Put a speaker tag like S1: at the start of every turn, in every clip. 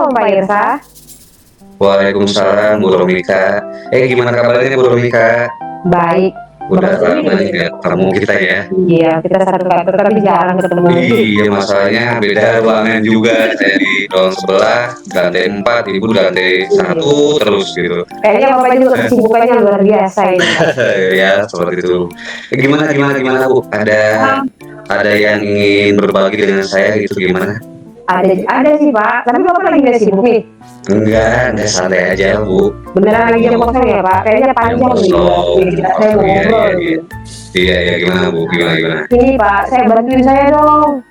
S1: Assalamualaikum Pak Irsa.
S2: Waalaikumsalam Bu Romika. Gimana kabarnya Bu Romika?
S1: Baik.
S2: Udah lama nih nggak ketemu kita ya.
S1: Iya, kita satu kantor tapi jarang ketemu.
S2: Iya, masalahnya beda ruangan juga. Saya di ruang sebelah, lantai 4, Ibu di lantai 1 terus gitu.
S1: Kayaknya Bapak juga kesibukannya luar biasa ini.
S2: Ya, seperti itu. Gimana Bu? Ada yang ingin berbagi dengan saya gitu gimana?
S1: Ada sih Pak, tapi Bapak lagi nggak sibuk nih?
S2: Enggak santai aja Bu.
S1: Beneran lagi jam kosong ya Pak? Kayaknya panjang nih. Saya mau ngobrol.
S2: Iya, gimana Bu? Gimana?
S1: Ini Pak, bantuin saya dong.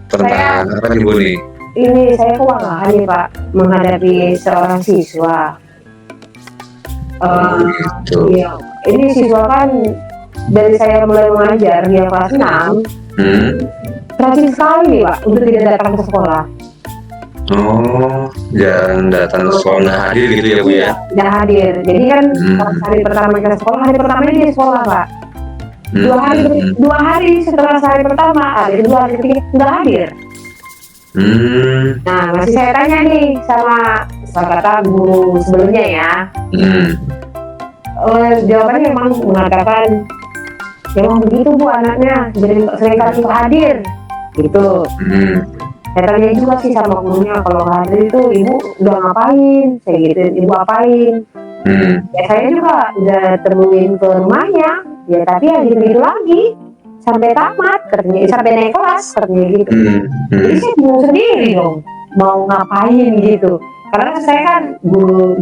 S2: Tentang apa nih Bu nih?
S1: Ini saya kewalahan nih Pak menghadapi seorang siswa.
S2: Gitu.
S1: Iya, ini siswa kan dari saya mulai mengajar dia kelas 6, rajin sekali nih Pak untuk tidak datang ke sekolah.
S2: Oh, jarang datang ke sekolah, nggak hadir gitu ya Bu ya?
S1: Nggak hadir. Jadi kan pas hari pertama ke sekolah, hari pertama dia di sekolah Pak. Dua hari setelah hari pertama, hari kedua, hari ketiga nggak hadir. Nah, masih saya tanya nih sama kata guru sebelumnya ya. Jawabannya memang mengatakan memang begitu Bu anaknya, jadi sering kali nggak hadir gitu. Saya tanya juga sih sama gurunya, kalau nggak hadir itu ibu udah ngapain? Saya gitu, ibu apain? Ya saya juga udah temuin ke rumahnya, ya tapi ya gitu lagi sampai tamat, katanya, sampai naik kelas, katanya gitu. Jadi saya bingung sendiri dong, mau ngapain gitu. Karena saya kan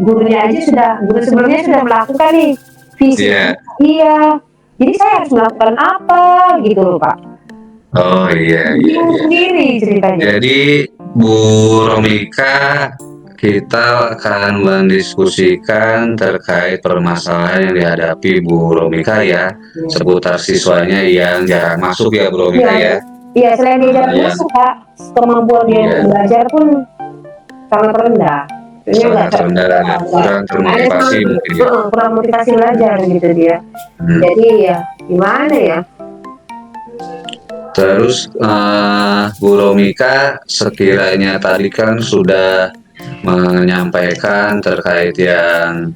S1: gurunya aja guru sebelumnya sudah melakukan nih visi. Iya. Jadi saya harus melakukan apa gitu loh Pak.
S2: Oh iya.
S1: Sendiri ceritanya.
S2: Jadi Bu Romika, kita akan mendiskusikan terkait permasalahan yang dihadapi Bu Romika ya, seputar siswanya yang jarang masuk ya Bu Romika ya.
S1: Iya, selain dia jarang masuk Pak, kemampuan dia belajar pun sangat rendah. Kurang termotivasi mungkin ya. Kurang motivasi belajar gitu dia. Jadi ya gimana ya?
S2: Terus Bu Romika sekiranya tadi kan sudah menyampaikan terkait yang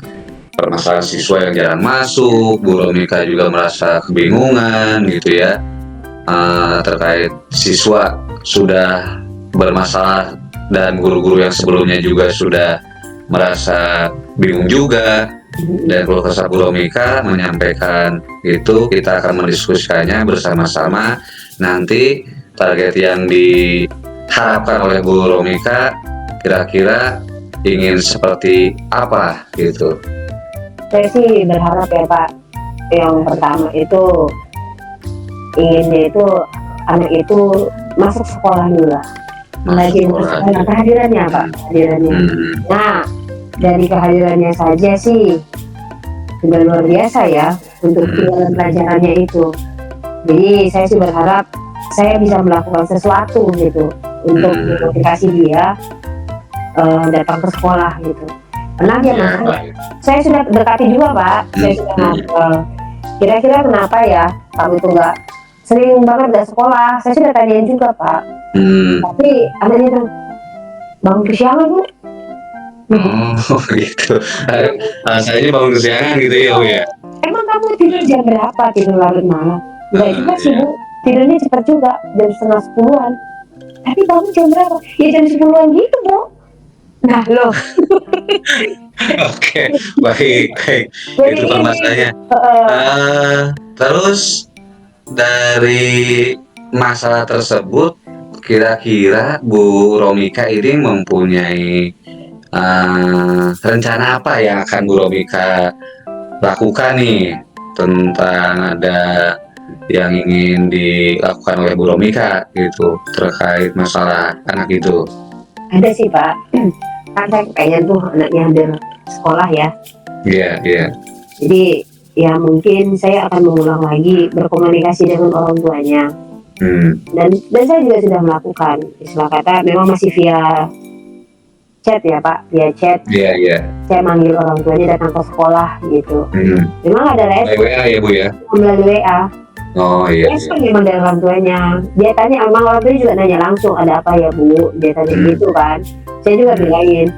S2: permasalahan siswa yang jarang masuk. Bu Romika juga merasa kebingungan gitu ya, terkait siswa sudah bermasalah dan guru-guru yang sebelumnya juga sudah merasa bingung juga. Dan keluh kesah Bu Romika menyampaikan itu, kita akan mendiskusikannya bersama-sama. Nanti target yang diharapkan oleh Bu Romika kira-kira ingin seperti apa gitu.
S1: Saya sih berharap ya Pak, yang pertama itu inginnya itu anak itu masuk sekolah dulu lah. Kehadirannya Pak, kehadirannya. Nah, dari kehadirannya saja sih sudah luar biasa ya untuk pelajarannya itu. Jadi saya sih berharap saya bisa melakukan sesuatu gitu untuk memotivasi dia datang ke sekolah gitu. Karena dia saya sudah berkati juga Pak, saya sudah ngobrol. Kira-kira kenapa ya kamu itu nggak sering banget nggak sekolah? Saya sudah tanyain juga Pak. Tapi anaknya bilang, bangun kesiangan Bu.
S2: Oh gitu. Saya bangun kesiangan gitu ya Bu ya.
S1: Emang kamu tidur jam berapa, tidur larut malam? Enggak juga sih Bu, tidurnya cepat juga, jam setengah 10-an. Tapi bangun jam berapa? Ya jam 10-an gitu Bu. Nah loh.
S2: Oke, baik. Itu permasalahannya. Terus dari masalah tersebut, kira-kira Bu Romika ini mempunyai rencana apa yang akan Bu Romika lakukan nih, tentang ada yang ingin dilakukan oleh Bu Romika gitu terkait masalah anak itu?
S1: Ada sih Pak, kan saya pengen tuh anaknya ambil sekolah ya.
S2: Iya.
S1: Jadi ya mungkin saya akan mengulang lagi berkomunikasi dengan orang tuanya. Dan saya juga sudah melakukan, istilah kata memang masih via chat ya Pak, via chat.
S2: Iya.
S1: Saya manggil orang tuanya datang ke sekolah gitu. Memang ada respon.
S2: WA ya Bu ya?
S1: Melalui WA.
S2: Oh iya.
S1: Respon memang dari orang tuanya. Dia tanya, emang orang tuanya juga nanya langsung, ada apa ya Bu? Dia tanya gitu kan. Saya juga bilangin,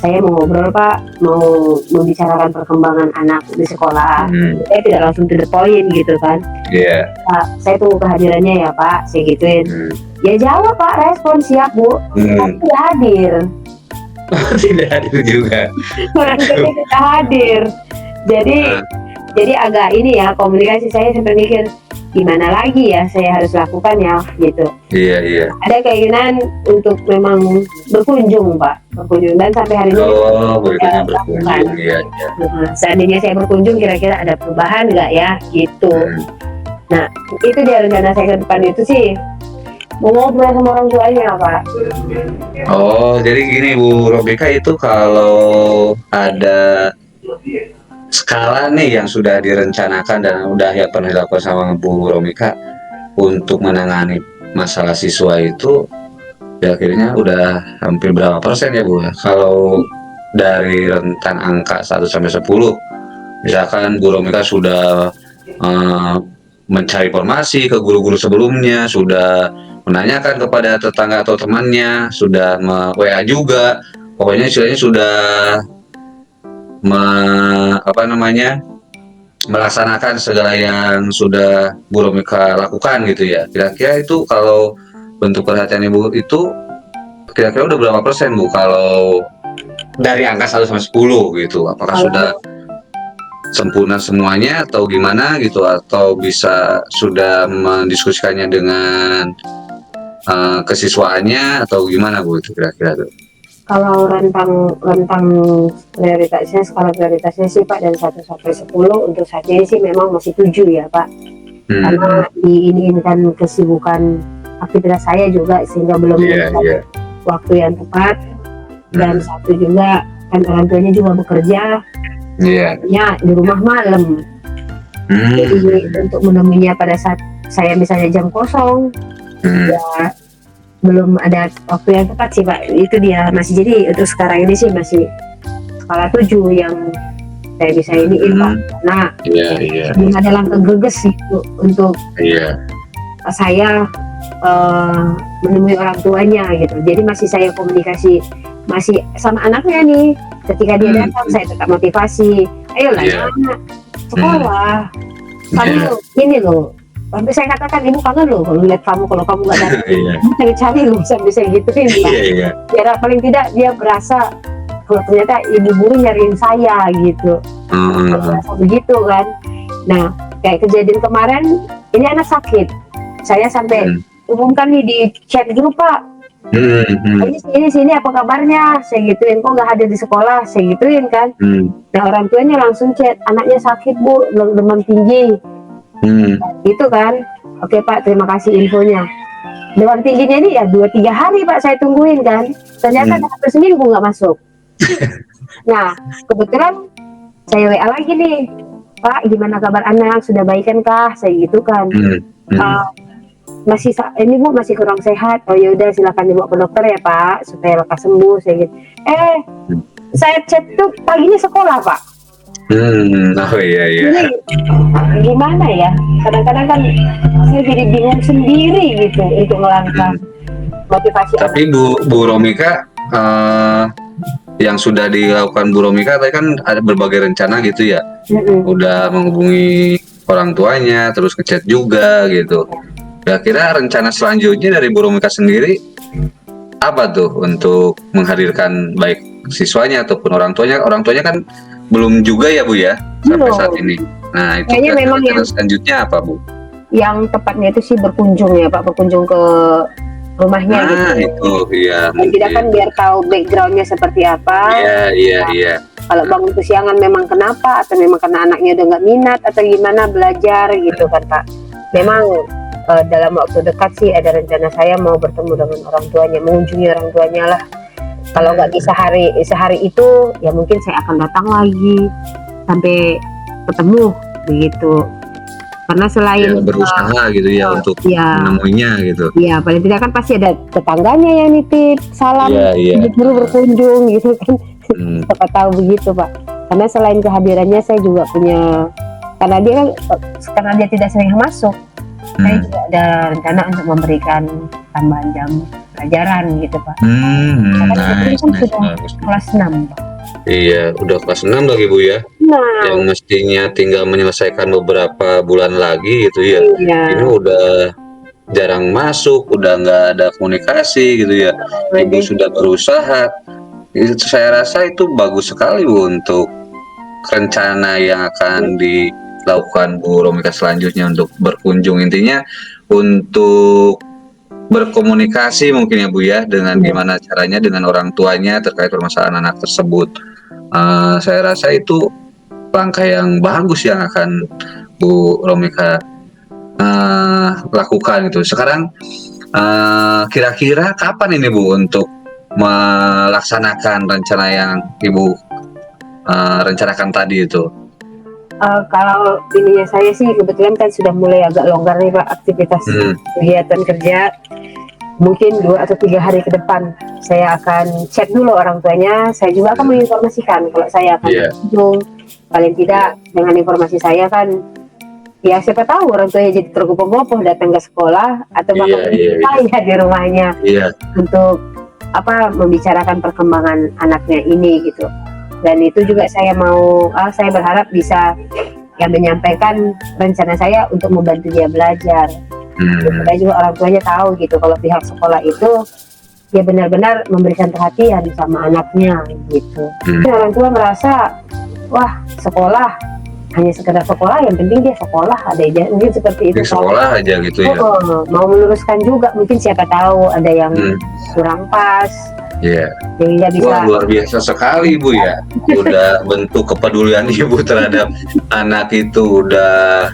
S1: saya mau ngobrol Pak, mau membicarakan perkembangan anak di sekolah. Saya tidak langsung to the point gitu kan.
S2: Iya.
S1: Pak, saya tunggu kehadirannya ya Pak, saya gituin. Ya jawab Pak, respon siap Bu, tapi tidak hadir.
S2: Tidak hadir juga.
S1: Orang tuanya tidak hadir. Jadi agak ini ya, komunikasi saya sampai mikir gimana lagi ya saya harus lakukan ya gitu.
S2: Iya.
S1: Ada keinginan untuk memang berkunjung Pak, berkunjung, dan sampai hari ini
S2: berkunjung, iya.
S1: Seandainya saya berkunjung kira-kira ada perubahan nggak ya gitu. Nah itu dia rencana saya ke depan itu sih, mau ngobrol sama orang tuanya Pak.
S2: Oh, jadi gini Bu Robika, itu kalau ada skala nih yang sudah direncanakan dan udah ya pernah dilakukan sama Bu Romika untuk menangani masalah siswa itu, ya akhirnya udah hampir berapa persen ya Bu? Kalau dari rentan angka 1 sampai 10, misalkan Bu Romika sudah mencari informasi ke guru-guru sebelumnya, sudah menanyakan kepada tetangga atau temannya, sudah WA juga, pokoknya istilahnya sudah melaksanakan segala yang sudah Bu Romika lakukan gitu ya. Kira-kira itu kalau bentuk perhatian Ibu itu kira-kira udah berapa persen Bu kalau dari angka 1 sampai 10 gitu? Apakah sudah sempurna semuanya atau gimana gitu, atau bisa sudah mendiskusikannya dengan kesiswaannya atau gimana Bu itu kira-kira tuh?
S1: Kalau rentang prioritasnya, skala prioritasnya sih Pak, dari 1 sampai 10 untuk saat ini sih memang masih 7 ya Pak. Karena diinginkan kesibukan aktivitas saya juga sehingga belum menemukan waktu yang tepat. Dan satu juga kan orang tuanya juga bekerja, ya di rumah malam. Jadi untuk menemuinya pada saat saya misalnya jam kosong, ya belum ada waktu yang tepat sih Pak. Itu dia masih, jadi untuk sekarang ini sih masih skala 7 yang saya bisa iniin Pak. Nah, belum ada langkah geges gitu untuk saya menemui orang tuanya gitu. Jadi masih saya komunikasi masih sama anaknya nih. Ketika dia datang saya tetap motivasi, ayolah anak sekolah, kamu ini loh. Sampai saya katakan, ibu kangen loh kalau lihat kamu, kalau kamu nggak datang, cari-cari loh, sampai saya gituin Pak. Biar paling tidak dia berasa kalau ternyata ibu guru nyariin saya gitu. Berasa begitu kan. Nah kayak kejadian kemarin, ini anak sakit, saya sampai umumkan nih di chat grup Pak. Ini apa kabarnya, saya gituin, kok nggak hadir di sekolah, saya gituin kan. Nah orang tuanya langsung chat, anaknya sakit Bu, demam tinggi. Itu kan, oke Pak, terima kasih infonya. Demam tingginya ini ya 2-3 hari Pak saya tungguin kan, ternyata hampir seminggu nggak masuk. Nah kebetulan saya WA lagi nih, Pak gimana kabar anak, sudah baikan kah, saya gitu kan. Masih ini Bu masih kurang sehat. Oh yaudah silakan dibawa ke dokter ya Pak supaya lekas sembuh, saya gitu. Saya chat tuh paginya sekolah Pak.
S2: Oh iya.
S1: Jadi, gimana ya? Kadang-kadang kan saya jadi bingung sendiri gitu untuk melangkah motivasi.
S2: Tapi Bu Romika, yang sudah dilakukan Bu Romika tadi kan ada berbagai rencana gitu ya. Udah menghubungi orang tuanya, terus ngechat juga gitu. Kira-kira rencana selanjutnya dari Bu Romika sendiri apa tuh untuk menghadirkan baik siswanya ataupun orang tuanya? Orang tuanya kan belum juga ya Bu ya sampai saat ini. Nah itu
S1: kayaknya memang yang
S2: selanjutnya apa Bu?
S1: Yang tepatnya itu sih berkunjung ya Pak, berkunjung ke rumahnya gitu.
S2: Itu iya.
S1: Dan tidak kan biar tahu backgroundnya seperti apa.
S2: Iya.
S1: Kalau bangun kesiangan memang kenapa, atau memang karena anaknya udah nggak minat atau gimana belajar gitu kan Pak. Memang dalam waktu dekat sih ada rencana saya mau bertemu dengan orang tuanya, mengunjungi orang tuanya lah. Kalau nggak bisa sehari itu, ya mungkin saya akan datang lagi sampai ketemu begitu. Karena selain
S2: berusaha gitu ya untuk menemuinya gitu.
S1: Iya, paling tidak kan pasti ada tetangganya yang nitip salam, guru berkunjung gitu kan. Siapa tahu begitu Pak. Karena selain kehadirannya saya juga punya, karena dia tidak sering masuk, saya juga ada rencana untuk memberikan tambahan jam pelajaran gitu Pak. kan
S2: Bagus,
S1: sudah
S2: bagus.
S1: kelas 6, Pak.
S2: Iya, udah kelas 6 lagi Bu ya.
S1: Nah,
S2: Yang mestinya tinggal menyelesaikan beberapa bulan lagi gitu ya. Ini
S1: iya.
S2: udah jarang masuk, udah nggak ada komunikasi gitu ya. Ibu
S1: Jadi
S2: sudah berusaha. Itu saya rasa itu bagus sekali Bu untuk rencana yang akan dilakukan Bu Romika selanjutnya untuk berkunjung. Intinya untuk berkomunikasi mungkin ya Bu ya, dengan
S1: iya,
S2: gimana caranya dengan orang tuanya terkait permasalahan anak tersebut. Saya rasa itu langkah yang bagus yang akan Bu Romika lakukan gitu. Sekarang kira-kira kapan ini Bu untuk melaksanakan rencana yang Ibu rencanakan tadi itu?
S1: kalau ininya saya sih kebetulan kan sudah mulai agak longgar nih Pak aktivitas
S2: Hmm,
S1: kegiatan kerja. Mungkin 2 atau 3 hari ke depan saya akan chat dulu orang tuanya. Saya juga akan menginformasikan kalau saya akan
S2: iya,
S1: berkunjung. Paling tidak dengan informasi saya kan, ya siapa tahu orang tuanya jadi tergopoh-gopoh datang ke sekolah atau
S2: iya,
S1: bahkan
S2: iya, iya,
S1: saya di rumahnya
S2: iya,
S1: untuk membicarakan perkembangan anaknya ini gitu. Dan itu juga saya saya berharap bisa ya menyampaikan rencana saya untuk membantu dia belajar. Supaya juga orang tuanya tahu gitu kalau pihak sekolah itu ya benar-benar memberikan perhatian sama anaknya gitu. Orang tua merasa wah sekolah hanya sekedar sekolah, yang penting dia sekolah, ada aja mungkin seperti itu.
S2: di sekolah aja gitu ya.
S1: Mau meluruskan juga mungkin siapa tahu ada yang kurang pas,
S2: Iya.
S1: sehingga bisa.
S2: Wah, luar biasa sekali Bu ya. Udah bentuk kepedulian Ibu terhadap anak itu, udah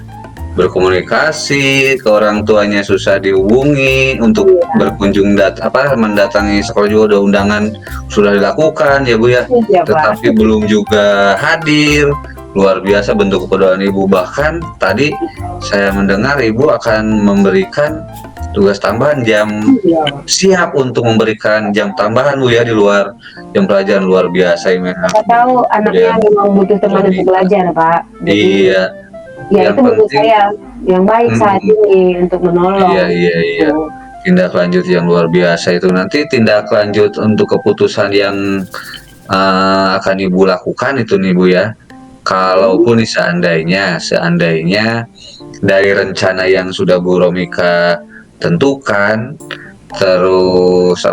S2: berkomunikasi ke orang tuanya susah dihubungi untuk berkunjung mendatangi sekolah juga udah undangan sudah dilakukan ya Bu ya.
S1: Iya, Pak.
S2: Tetapi belum juga hadir. Luar biasa bentuk kepedulian Ibu. Bahkan tadi saya mendengar Ibu akan memberikan tugas tambahan jam,
S1: Iya.
S2: siap untuk memberikan jam tambahan Bu ya di luar jam pelajaran. Luar biasa ini.
S1: Saya tahu anaknya memang butuh teman untuk belajar Pak. Jadi
S2: Iya,
S1: ya
S2: yang
S1: itu menurut
S2: penting
S1: saya yang baik saat ini untuk menolong.
S2: iya, iya, iya.
S1: Gitu.
S2: Tindak lanjut yang luar biasa itu, nanti tindak lanjut untuk keputusan yang akan Ibu lakukan itu nih Bu ya. Kalaupun nih seandainya dari rencana yang sudah Bu Romika tentukan, terus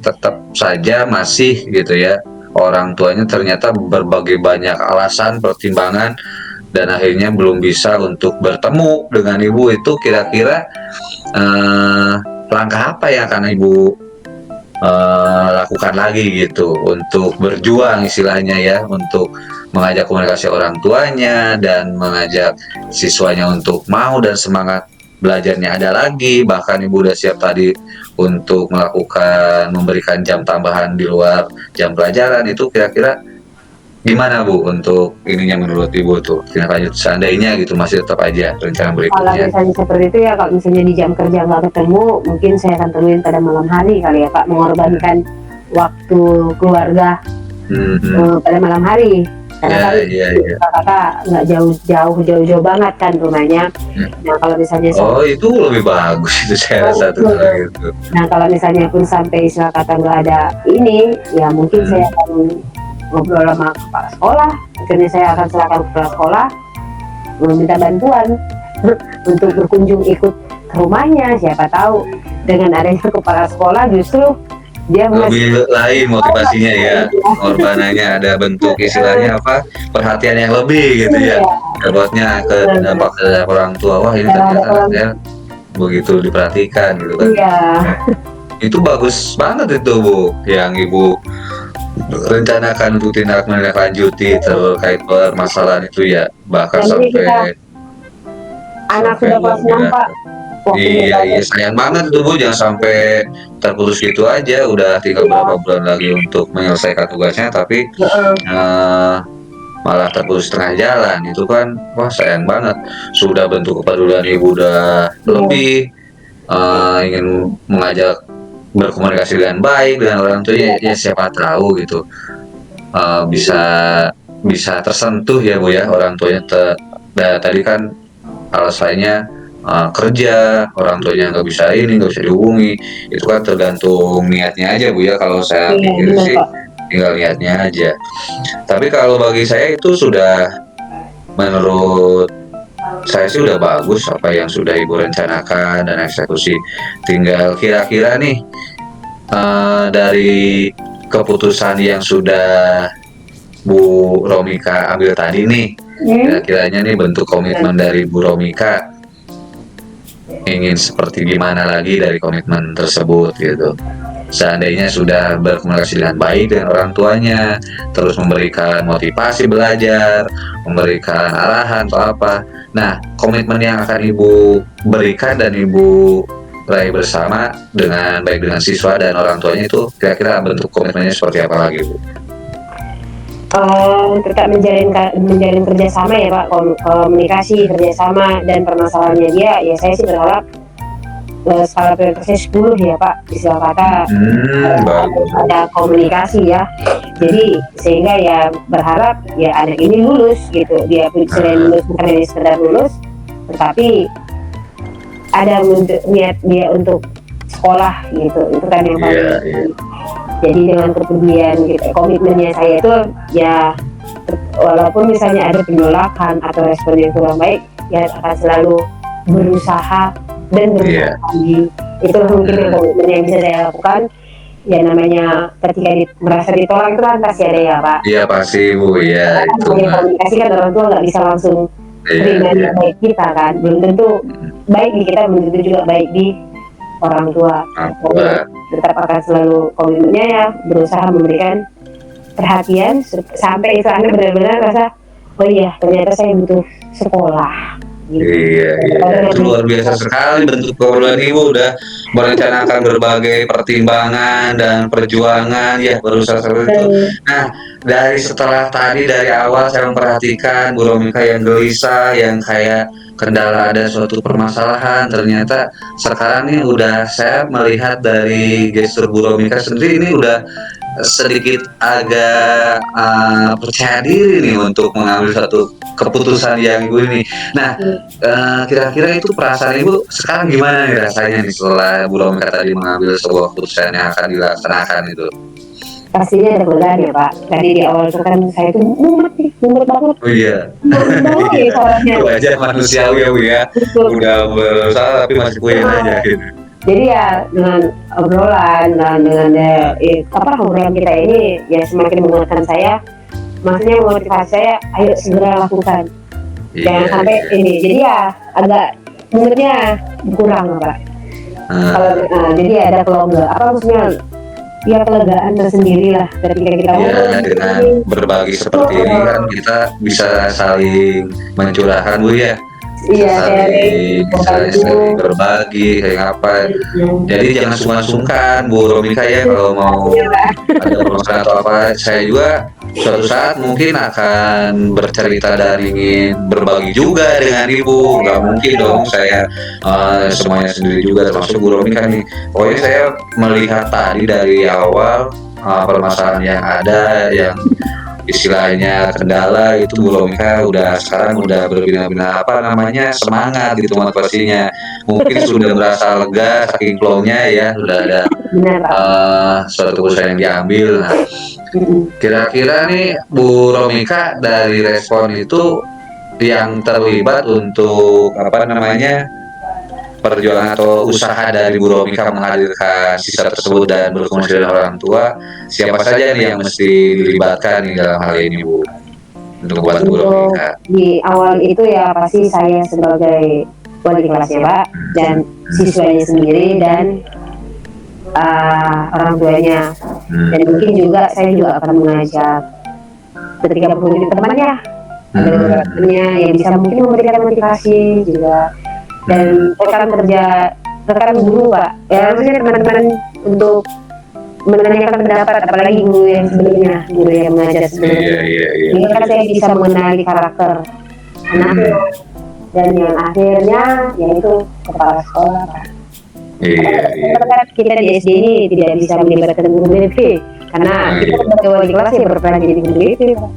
S2: tetap saja masih gitu ya, orang tuanya ternyata berbagai banyak alasan, pertimbangan, dan akhirnya belum bisa untuk bertemu dengan Ibu, itu kira-kira langkah apa yang akan Ibu lakukan lagi gitu untuk berjuang istilahnya ya, untuk mengajak komunikasi orang tuanya dan mengajak siswanya untuk mau dan semangat belajarnya ada lagi. Bahkan Ibu udah siap tadi untuk memberikan jam tambahan di luar jam pelajaran. Itu kira-kira gimana Bu untuk ininya menurut Ibu tuh tindak lanjut seandainya gitu masih tetap aja rencana
S1: Kalau
S2: berikutnya?
S1: misalnya seperti itu ya, kalau misalnya di jam kerja nggak ketemu, mungkin saya akan temuin pada malam hari kali ya Pak, mengorbankan waktu keluarga pada malam hari. Karena kakak nggak jauh banget kan rumahnya. Nah kalau misalnya
S2: itu lebih bagus itu saya rasa tuh gitu.
S1: Nah kalau misalnya pun sampai istilah kata nggak ada ini, ya mungkin saya akan ngobrol sama kepala sekolah. Akhirnya saya akan serahkan kepala sekolah, meminta bantuan untuk berkunjung ikut ke rumahnya. Siapa tahu dengan adanya kepala sekolah justru dia
S2: lebih lain motivasinya ya, korbanannya ada bentuk istilahnya perhatian yang lebih gitu ya, dapatnya ke dampak ke orang tua. Wah ini ternyata ya begitu diperhatikan gitu kan. Itu bagus banget itu Bu yang Ibu rencanakan untuk tindak menindaklanjuti terkait permasalahan itu ya, bahkan sampai
S1: anak sudah kelas 6 Pak.
S2: Iya, sayang banget tuh Bu, jangan sampai terputus gitu aja. Udah tinggal berapa bulan lagi untuk menyelesaikan tugasnya, tapi malah terputus tengah jalan. Itu kan, wah sayang banget. Sudah bentuk kepedulian Ibu udah lebih, ingin mengajak berkomunikasi dengan baik dengan orang tuanya. Ya siapa tahu gitu, bisa tersentuh ya Bu ya orang tuanya. Tadi kan alasannya kerja, orang tuanya nggak bisa ini, nggak bisa dihubungi, itu kan tergantung niatnya aja Bu ya. Kalau saya
S1: Iya,
S2: pikir
S1: benar
S2: sih
S1: Pak.
S2: tinggal niatnya aja. Tapi kalau bagi saya itu sudah, menurut saya sih udah bagus apa yang sudah Ibu rencanakan dan eksekusi. Tinggal kira-kira nih, dari keputusan yang sudah Bu Romika ambil tadi nih, kira-kiranya nih bentuk komitmen dari Bu Romika ingin seperti gimana lagi dari komitmen tersebut gitu. Seandainya sudah berkomunikasi dengan baik dengan orang tuanya, terus memberikan motivasi belajar, memberikan arahan atau apa. Nah, komitmen yang akan Ibu berikan dan Ibu raih bersama dengan baik dengan siswa dan orang tuanya itu kira-kira bentuk komitmennya seperti apa lagi, Bu?
S1: Tetap menjalin kerjasama ya Pak, komunikasi kerjasama, dan permasalahannya dia ya saya sih berharap skala prioritasnya 10 ya Pak, istilah kata
S2: Bagus.
S1: ada komunikasi ya, jadi sehingga ya berharap ya anak ini lulus gitu, dia selain lulus bukan hanya sekedar lulus tetapi ada niat dia untuk sekolah gitu, itu kan yang paling
S2: Iya, iya.
S1: jadi dengan kepedulian gitu, komitmennya saya itu ya walaupun misalnya ada penolakan atau respon yang kurang baik ya akan selalu berusaha dan berusaha lagi. Itu mungkin yang komitmen yang bisa saya lakukan. Ya namanya ketika merasa ditolak itu kan pasti ada ya Pak.
S2: Iya pasti Bu, ya
S1: Kan
S2: itu
S1: sebagai
S2: mah.
S1: komunikasi kan orang tua nggak bisa langsung terima
S2: Iya, iya.
S1: baik kita kan, belum tentu baik di kita, belum tentu juga baik di orang tua. Tapi
S2: Apa?
S1: tetap akan selalu komitmennya ya berusaha memberikan perhatian sampai itu anak benar-benar rasa oh iya ternyata saya butuh sekolah gitu.
S2: Iya, iya. Itu luar biasa sekali bentuk kepedulian Ibu, udah merencanakan berbagai pertimbangan dan perjuangan ya berusaha seperti itu. Nah, setelah tadi dari awal saya memperhatikan Bu Romika yang gelisah, yang kayak kendala ada suatu permasalahan, ternyata sekarang nih udah saya melihat dari gestur Bu Romika sendiri ini udah sedikit agak percaya diri nih untuk mengambil satu keputusan yang Ibu ini. Nah, kira-kira itu perasaan Ibu sekarang gimana nih rasanya nih setelah Bu Romika tadi mengambil sebuah keputusan yang akan dilaksanakan itu?
S1: Pastinya ada godaan ya Pak. Tadi di awal itu kan saya tuh mumet banget,
S2: Oh iya,
S1: mumet banget ya soalnya.
S2: itu aja manusiawi ya Bu ya.
S1: Betul.
S2: Udah berusaha tapi masih puyeng aja gitu.
S1: Jadi ya dengan obrolan, dengan obrolan kita ini ya semakin menguatkan saya, maksudnya memotivasi saya, ayo segera lakukan. Jangan sampai ini. Jadi ya agak mumetnya berkurang Pak. Kalau jadi ada maksudnya ya kelegaan tersendiri lah ketika kita
S2: dengan berbagi seperti ini kan kita bisa saling mencurahkan Bu ya.
S1: Iya,
S2: saling berbagi kayak apa. Jadi jangan sungkan-sungkan Bu Romika ya kalau mau ada permasalahan atau apa. Saya juga suatu saat mungkin akan bercerita dan ingin berbagi juga dengan Ibu. Nggak mungkin dong saya semuanya sendiri juga, termasuk Bu Romika nih. Pokoknya saya melihat tadi dari awal permasalahan yang ada, yang istilahnya kendala itu Bu Romika sekarang udah berbina-bina semangat gitu motivasinya. Mungkin sudah merasa lega saking plongnya ya, sudah ada suatu keputusan yang diambil. Nah, kira-kira nih Bu Romika dari respon itu yang terlibat untuk perjuangan atau usaha dari Bu Romika menghadirkan siswa tersebut dan berkomunikasi dengan orang tua, siapa saja nih yang mesti dilibatkan nih dalam hal ini Bu untuk membantu Bu Romika?
S1: Di awal itu ya pasti saya sebagai wali kelasnya Pak, dan siswanya sendiri dan orang tuanya, dan mungkin juga saya juga akan mengajak ketika berkunjung ke temannya, ada temannya yang bisa mungkin memberikan motivasi juga, dan rekan guru Pak, ya maksudnya teman-teman untuk menanyakan pendapat, apalagi guru yang sebelumnya, guru yang mengajar sebelumnya. Ini kan saya bisa mengenali karakter anaknya, dan yang akhirnya yaitu kepala sekolah Pak. Kita di SD ini tidak bisa melibatkan guru BP karena kita sebagai wali kelas ya berperan jadi guru BP Pak.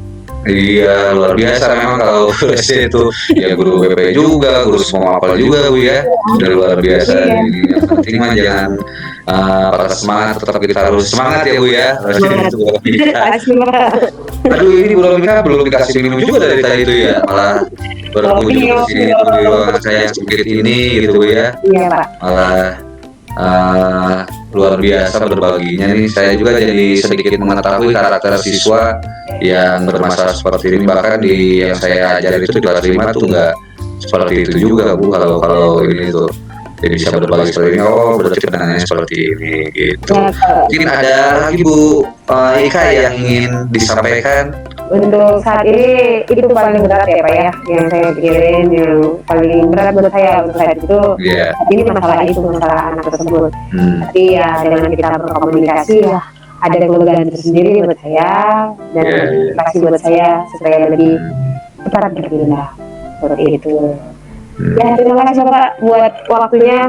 S2: Iya, luar biasa memang kalau guru SD itu, ya guru BP juga, guru semua mapel juga Bu ya, udah luar biasa
S1: Iya,
S2: ini, yang penting mah jangan, patah semangat, tetap kita harus semangat ya Bu ya,
S1: semangat.
S2: itu Bu Romika.
S1: Pasti Pak.
S2: Aduh ini Bu Romika belum dikasih minum juga dari tadi itu ya, malah
S1: Kopi,
S2: berkunjung ke sini tuh di ruangan saya yang sempit ini gitu Bu ya,
S1: iya Pak.
S2: malah, eee, luar biasa berbaginya nih, saya juga jadi sedikit mengetahui karakter siswa yang bermasalah seperti ini, bahkan di yang saya ajari itu di kelas 5 tuh nggak seperti itu juga Bu, kalau kalau ini tuh. Jadi bisa berbagi seperti ini, oh berarti penanganannya seperti ini, gitu.
S1: Ya, Pak.
S2: Mungkin ada lagi Bu, Ika yang ingin disampaikan?
S1: Untuk saat ini itu paling berat ya Pak ya, yang saya pikirin yang paling berat buat saya untuk saat itu.
S2: Iya.
S1: Saat ini masalah itu, masalah anak tersebut.
S2: Hmm.
S1: Tapi ya dengan kita berkomunikasi ya ada kelegaan tersendiri buat saya dan
S2: Iya, iya.
S1: motivasi buat saya supaya lebih cepat berpindah seperti itu. Ya terima kasih Bapak buat waktunya.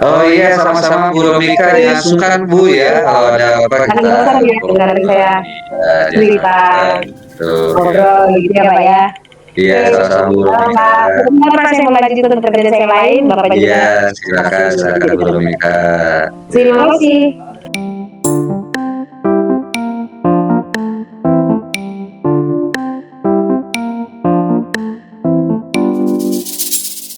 S2: Oh iya, sama-sama Bu Romika, jangan sungkan Bu ya, kalau ada apa
S1: Karena
S2: kita
S1: bosan ya dengerin saya
S2: jangan
S1: cerita
S2: sungkan. Tuh, ya.
S1: ngobrol gitu ya Pak ya.
S2: Iya, sama-sama Bu Romika.
S1: Sebentar Pak, saya mau lanjut untuk pekerjaan saya lain. Bapak juga.
S2: Iya, silakan Bu Romika.
S1: Terima kasih.